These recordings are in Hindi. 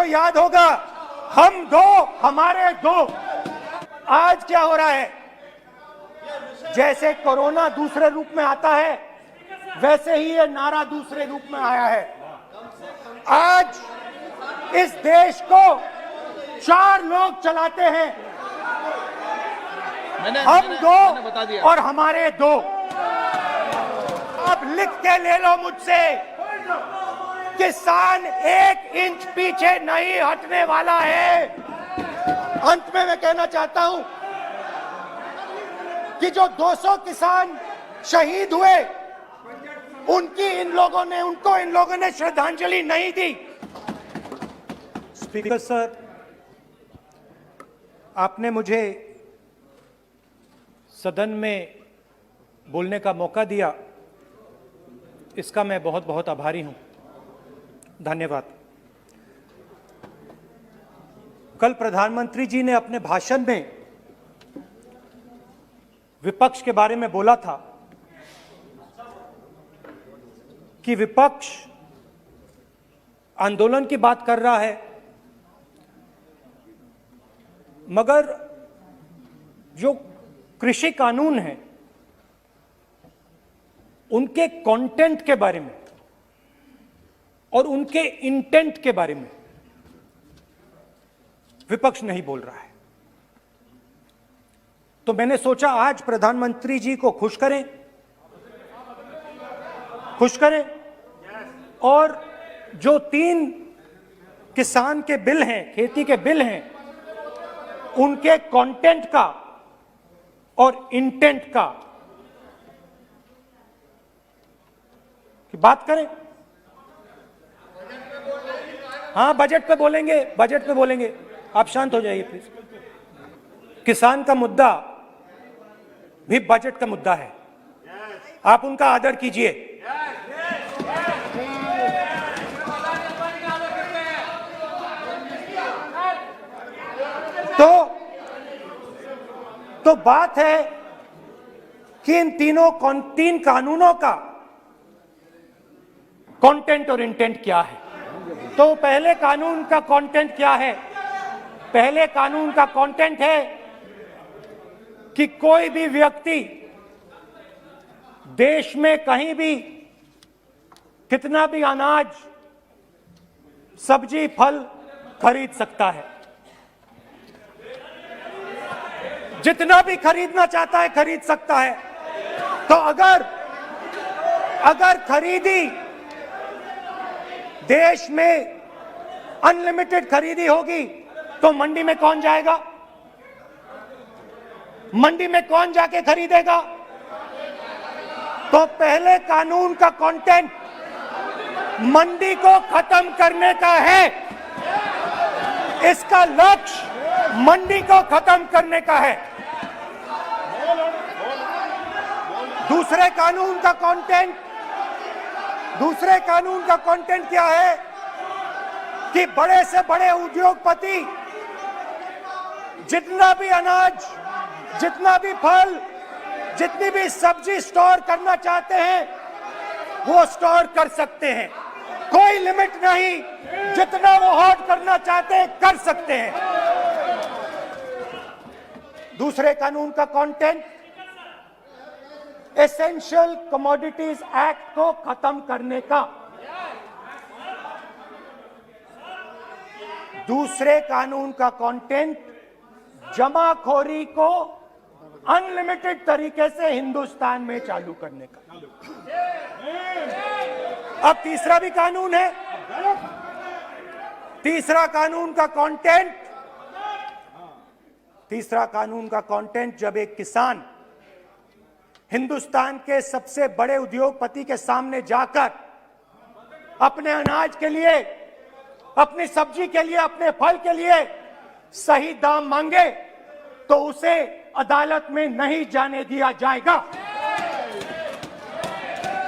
याद होगा, हम दो हमारे दो। आज क्या हो रहा है, जैसे कोरोना दूसरे रूप में आता है, वैसे ही ये नारा दूसरे रूप में आया है। आज इस देश को 4 लोग चलाते हैं, हम दो और हमारे दो। अब लिख के ले लो मुझसे, किसान 1 इंच पीछे नहीं हटने वाला है। अंत में मैं कहना चाहता हूं कि जो 200 किसान शहीद हुए, उनको इन लोगों ने श्रद्धांजलि नहीं दी। स्पीकर सर, आपने मुझे सदन में बोलने का मौका दिया, इसका मैं बहुत बहुत आभारी हूं। धन्यवाद। कल प्रधानमंत्री जी ने अपने भाषण में विपक्ष के बारे में बोला था कि विपक्ष आंदोलन की बात कर रहा है, मगर जो कृषि कानून है उनके कंटेंट के बारे में और उनके इंटेंट के बारे में विपक्ष नहीं बोल रहा है। तो मैंने सोचा आज प्रधानमंत्री जी को खुश करें और जो 3 किसान के बिल हैं, खेती के बिल हैं, उनके कंटेंट का और इंटेंट का की बात करें। हाँ, बजट पे बोलेंगे। आप शांत हो जाइए प्लीज। किसान का मुद्दा भी बजट का मुद्दा है, आप उनका आदर कीजिए। तो बात है कि इन 3 कानूनों का कंटेंट और इंटेंट क्या है। तो पहले कानून का कंटेंट क्या है? पहले कानून का कंटेंट है कि कोई भी व्यक्ति देश में कहीं भी कितना भी अनाज, सब्जी, फल खरीद सकता है, जितना भी खरीदना चाहता है खरीद सकता है। तो अगर खरीदी देश में अनलिमिटेड खरीदी होगी तो मंडी में कौन जाएगा? मंडी में कौन जाके खरीदेगा? तो पहले कानून का कंटेंट मंडी को खत्म करने का है। इसका लक्ष्य मंडी को खत्म करने का है। दूसरे कानून का कंटेंट क्या है कि बड़े से बड़े उद्योगपति जितना भी अनाज, जितना भी फल, जितनी भी सब्जी स्टोर करना चाहते हैं वो स्टोर कर सकते हैं, कोई लिमिट नहीं, जितना वो होल्ड करना चाहते हैं कर सकते हैं। दूसरे कानून का कंटेंट एसेंशियल कमोडिटीज एक्ट को खत्म करने का। दूसरे कानून का कंटेंट जमाखोरी को अनलिमिटेड तरीके से हिंदुस्तान में चालू करने का। अब तीसरा भी कानून है। तीसरा कानून का कंटेंट जब एक किसान हिंदुस्तान के सबसे बड़े उद्योगपति के सामने जाकर अपने अनाज के लिए, अपनी सब्जी के लिए, अपने फल के लिए सही दाम मांगे तो उसे अदालत में नहीं जाने दिया जाएगा।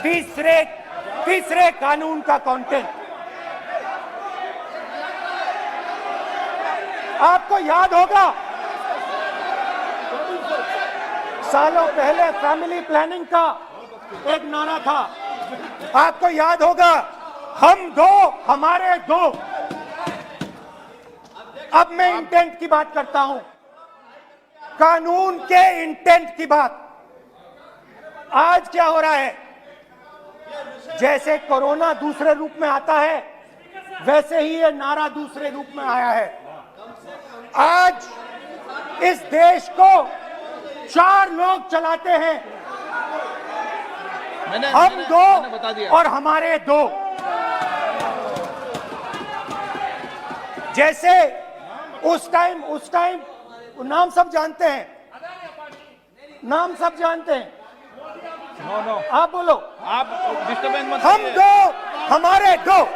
तीसरे कानून का कंटेंट, आपको याद होगा सालों पहले फैमिली प्लानिंग का एक नारा था, आपको याद होगा, हम दो हमारे दो। अब मैं इंटेंट की बात करता हूं, कानून के इंटेंट की बात। आज क्या हो रहा है, जैसे कोरोना दूसरे रूप में आता है, वैसे ही ये नारा दूसरे रूप में आया है। आज इस देश को 4 लोग चलाते हैं, हम 2 और हमारे 2। जैसे उस टाइम नाम सब जानते हैं, नाम सब जानते हैं। आप बोलो, आप डिस्टर्बेंस मत हम करिए। 2 हमारे 2।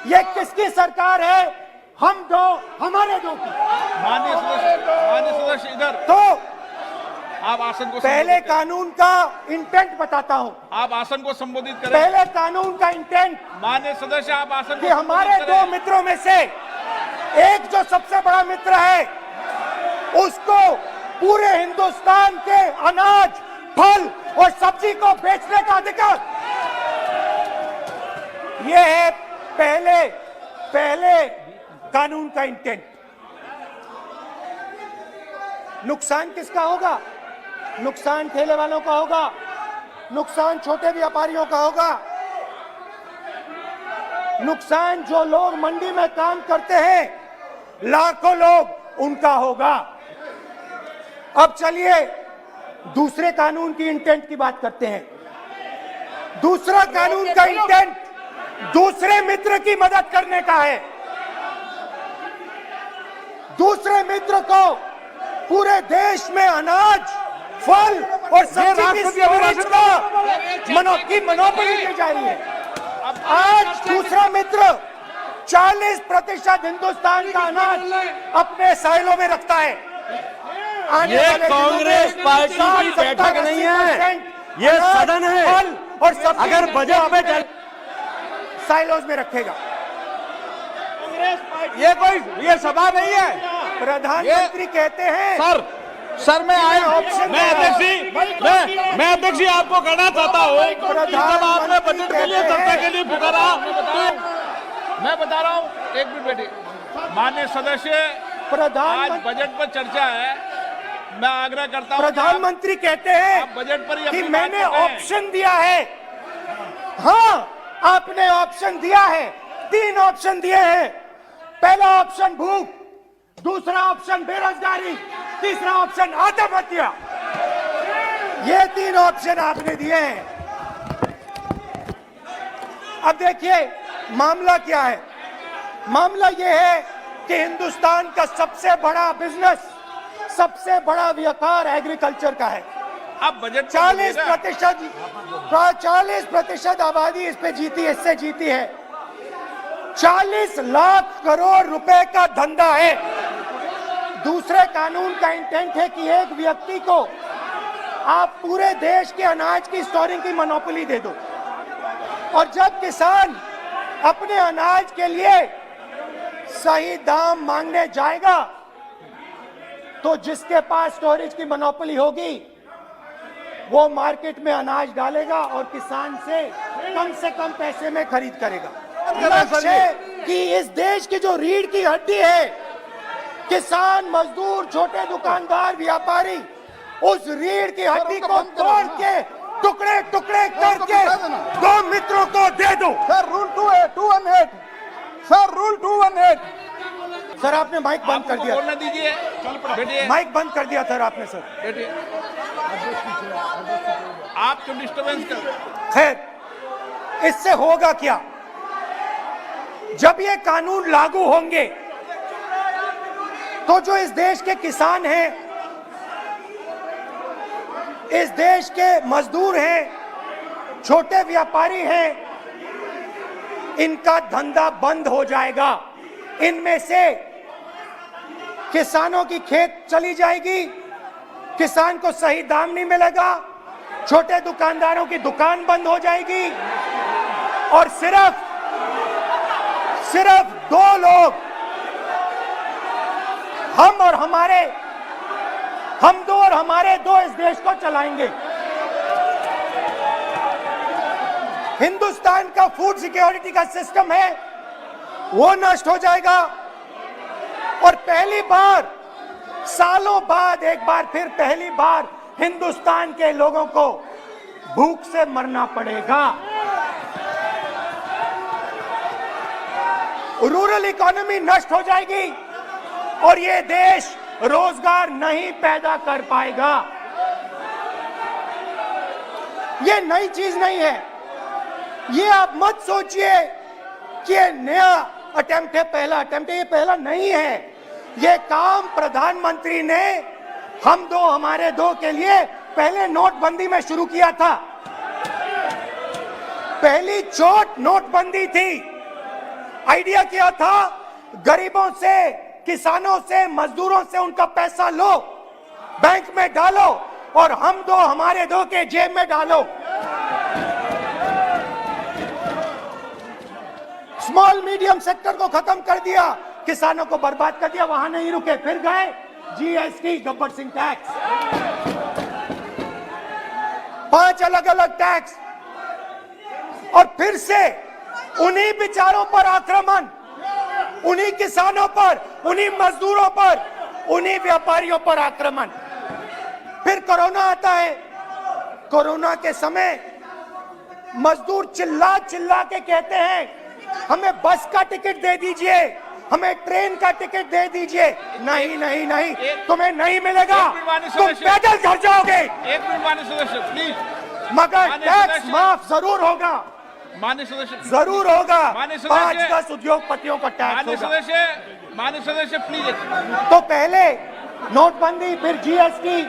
ये किसकी सरकार है? हम 2 हमारे 2 की। माननीय सदस्य इधर, तो आप आसन को पहले संबोधित करें। कानून का इंटेंट बताता हूं। आप आसन को संबोधित करें। पहले कानून का इंटेंट माननीय सदस्य, आप आसन कि को हमारे संबोधित 2 करें। मित्रों में से एक जो सबसे बड़ा मित्र है, उसको पूरे हिंदुस्तान के अनाज, फल और सब्जी को बेचने का अधिकार। यह है पहले कानून का इंटेंट। नुकसान किसका होगा? नुकसान ठेले वालों का होगा, नुकसान छोटे व्यापारियों का होगा, नुकसान जो लोग मंडी में काम करते हैं, लाखों लोग, उनका होगा। अब चलिए दूसरे कानून की इंटेंट की बात करते हैं। दूसरा कानून का इंटेंट दूसरे मित्र की मदद करने का है। दूसरे मित्र को पूरे देश में अनाज, फल और सब्जी की स्टोरेज की मोनोपोली दी जा रही है। आज दूसरा मित्र 40% हिंदुस्तान का अनाज अपने साइलों में रखता है। ये कांग्रेस पार्टी की बैठक नहीं है, ये सदन है। फल और सब्जी अगर बजट में साइलोज में रखेगा। ये सभा नहीं है। प्रधानमंत्री कहते हैं सर मैं आया ऑप्शन मैं अध्यक्ष जी आपको कहना चाहता हूँ, जब आपने बजट के लिए चर्चा के लिए पुकारा तो मैं बता रहा हूँ, एक मिनट बैठिए। माननीय सदस्य, आज बजट पर चर्चा है, मैं आग्रह करता हूँ। प्रधानमंत्री कहते हैं आप बजट पर ही कि अपनी बात मैंने कर रहे हैं। ऑप्शन दिया है। हाँ, आपने ऑप्शन दिया है। 3 ऑप्शन दिए हैं। पहला ऑप्शन भूख, दूसरा ऑप्शन बेरोजगारी, तीसरा ऑप्शन आत्महत्या। ये 3 ऑप्शन आपने दिए हैं। अब देखिए मामला क्या है। मामला यह है कि हिंदुस्तान का सबसे बड़ा बिजनेस, सबसे बड़ा व्यापार एग्रीकल्चर का है। अब बजट 40% आबादी इस पे जीती है, इससे जीती है। 40 लाख करोड़ रुपए का धंधा है। दूसरे कानून का इंटेंट है कि एक व्यक्ति को आप पूरे देश के अनाज की स्टोरिंग की मोनोपोली दे दो, और जब किसान अपने अनाज के लिए सही दाम मांगने जाएगा, तो जिसके पास स्टोरेज की मोनोपोली होगी वो मार्केट में अनाज डालेगा और किसान से कम पैसे में खरीद करेगा। लक्ष्य है कि इस देश की जो रीढ़ की हड्डी है, किसान, मजदूर, छोटे दुकानदार, व्यापारी, उस रीढ़ की हड्डी को तोड़ के टुकड़े टुकड़े करके 2 मित्रों को दे दो। Sir rule 218 sir rule 218। Sir आपने माइक बंद कर दिया। बोलने दीजिए, बैठिए। माइक बंद कर दिया सर आपने। सर बैठिए, आप क्यों डिस्टर्बेंस कर? खैर, इससे होगा क्या? जब ये कानून लागू होंगे तो जो इस देश के किसान हैं, इस देश के मजदूर हैं, छोटे व्यापारी हैं, इनका धंधा बंद हो जाएगा। इनमें से किसानों की खेत चली जाएगी, किसान को सही दाम नहीं मिलेगा, छोटे दुकानदारों की दुकान बंद हो जाएगी, और सिर्फ 2 लोग, हम दो और हमारे 2 इस देश को चलाएंगे। हिंदुस्तान का फूड सिक्योरिटी का सिस्टम है वो नष्ट हो जाएगा। पहली बार सालों बाद एक बार फिर पहली बार हिंदुस्तान के लोगों को भूख से मरना पड़ेगा। रूरल इकोनॉमी नष्ट हो जाएगी और ये देश रोजगार नहीं पैदा कर पाएगा। ये नई चीज नहीं है। ये आप मत सोचिए कि ये नया अटेम्प्ट है, पहला अटेम्प्ट है। ये पहला नहीं है। ये काम प्रधानमंत्री ने हम दो हमारे दो के लिए पहले नोटबंदी में शुरू किया था। पहली चोट नोटबंदी थी। आइडिया क्या था? गरीबों से, किसानों से, मजदूरों से उनका पैसा लो, बैंक में डालो और हम दो हमारे दो के जेब में डालो। स्मॉल मीडियम सेक्टर को खत्म कर दिया, किसानों को बर्बाद कर दिया। वहां नहीं रुके, फिर गए जीएसटी, गब्बर सिंह टैक्स, 5 अलग अलग टैक्स, और फिर से उन्हीं बेचारों पर आक्रमण, उन्हीं किसानों पर, उन्हीं मजदूरों पर, उन्हीं व्यापारियों पर आक्रमण। फिर कोरोना आता है। कोरोना के समय मजदूर चिल्ला चिल्ला के कहते हैं हमें बस का टिकट दे दीजिए, हमें ट्रेन का टिकट दे दीजिए। नहीं नहीं नहीं, तुम्हें नहीं मिलेगा, तुम पैदल घर जाओगे। एक मिनट माननीय सदस्य प्लीज। मगर टैक्स माफ जरूर होगा, माननीय सदस्य जरूर होगा। माननीय सदस्य, 5-10 उद्योगपतियों का टैक्स होगा। माननीय सदस्य प्लीज। तो पहले नोटबंदी, फिर जीएसटी,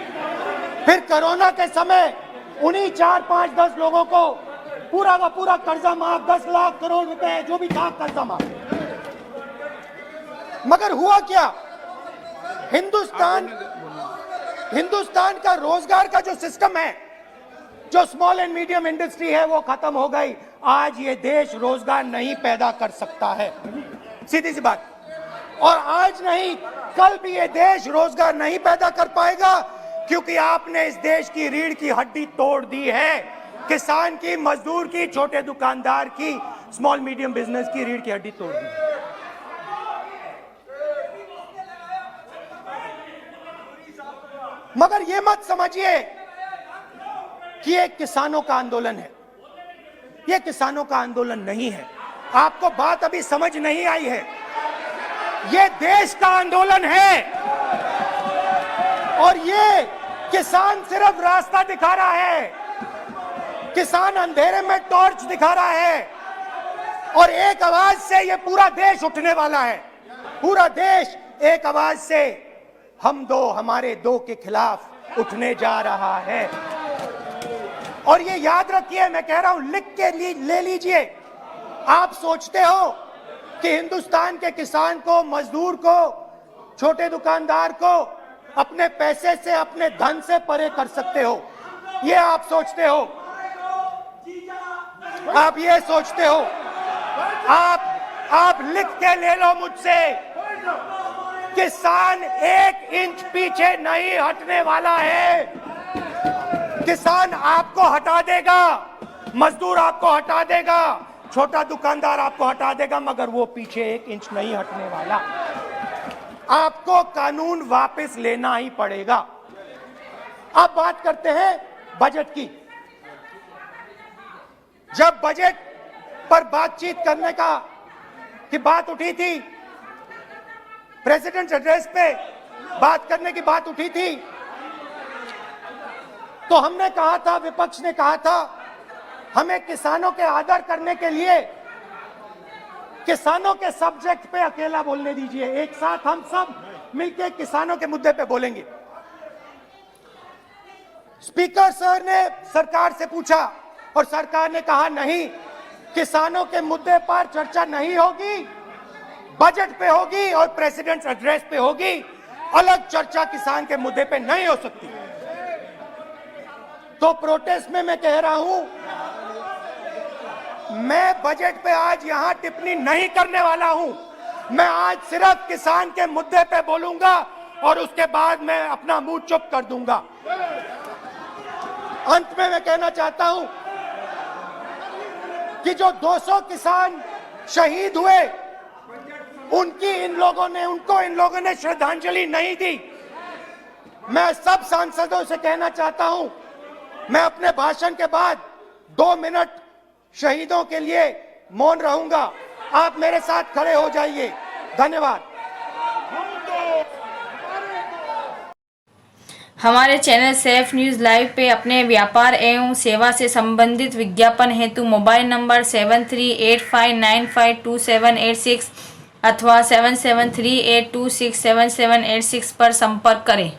फिर कोरोना के समय उन्हीं 4-5-10 लोगों को पूरा का पूरा कर्जा माफ, 10 लाख करोड़ रुपए जो भी था कर्जा माफ। मगर हुआ क्या? हिंदुस्तान का रोजगार का जो सिस्टम है, जो स्मॉल एंड मीडियम इंडस्ट्री है, वो खत्म हो गई। आज ये देश रोजगार नहीं पैदा कर सकता है, सीधी सी बात। और आज नहीं, कल भी ये देश रोजगार नहीं पैदा कर पाएगा, क्योंकि आपने इस देश की रीढ़ की हड्डी तोड़ दी है। किसान की, मजदूर की, छोटे दुकानदार की, स्मॉल मीडियम बिजनेस की रीढ़ की हड्डी तोड़ दी। मगर ये मत समझिए कि ये किसानों का आंदोलन है। ये किसानों का आंदोलन नहीं है। आपको बात अभी समझ नहीं आई है। ये देश का आंदोलन है और ये किसान सिर्फ रास्ता दिखा रहा है। किसान अंधेरे में टॉर्च दिखा रहा है और एक आवाज से ये पूरा देश उठने वाला है। पूरा देश एक आवाज से हम दो हमारे दो के खिलाफ उठने जा रहा है। और ये याद रखिए, मैं कह रहा हूं, लिख के ले लीजिए। आप सोचते हो कि हिंदुस्तान के किसान को, मजदूर को, छोटे दुकानदार को अपने पैसे से, अपने धन से परे कर सकते हो। ये आप सोचते हो, आप ये सोचते हो। आप लिख के ले लो मुझसे, किसान 1 इंच पीछे नहीं हटने वाला है। किसान आपको हटा देगा, मजदूर आपको हटा देगा, छोटा दुकानदार आपको हटा देगा, मगर वो पीछे 1 इंच नहीं हटने वाला। आपको कानून वापस लेना ही पड़ेगा। अब बात करते हैं बजट की। जब बजट पर बातचीत करने की बात उठी थी, प्रेसिडेंट एड्रेस पे बात करने की बात उठी थी, तो हमने कहा था, विपक्ष ने कहा था, हमें किसानों के आदर करने के लिए किसानों के सब्जेक्ट पे अकेला बोलने दीजिए। एक साथ हम सब मिलकर किसानों के मुद्दे पे बोलेंगे। स्पीकर सर ने सरकार से पूछा और सरकार ने कहा नहीं, किसानों के मुद्दे पर चर्चा नहीं होगी, बजट पे होगी और प्रेसिडेंट एड्रेस पे होगी। अलग चर्चा किसान के मुद्दे पे नहीं हो सकती। तो प्रोटेस्ट में मैं कह रहा हूं, मैं बजट पे आज यहां टिप्पणी नहीं करने वाला हूं। मैं आज सिर्फ किसान के मुद्दे पे बोलूंगा और उसके बाद मैं अपना मुंह चुप कर दूंगा। अंत में मैं कहना चाहता हूं कि जो 200 किसान शहीद हुए, उनको इन लोगों ने श्रद्धांजलि नहीं दी। मैं सब सांसदों से कहना चाहता हूं, मैं अपने भाषण के बाद 2 मिनट शहीदों के लिए मौन रहूंगा। आप मेरे साथ खड़े हो जाइए। धन्यवाद। हमारे चैनल सेफ न्यूज़ लाइव पे अपने व्यापार एवं सेवा से संबंधित विज्ञापन हेतु मोबाइल नंबर 7385952786 अथवा 7738267786 पर संपर्क करें।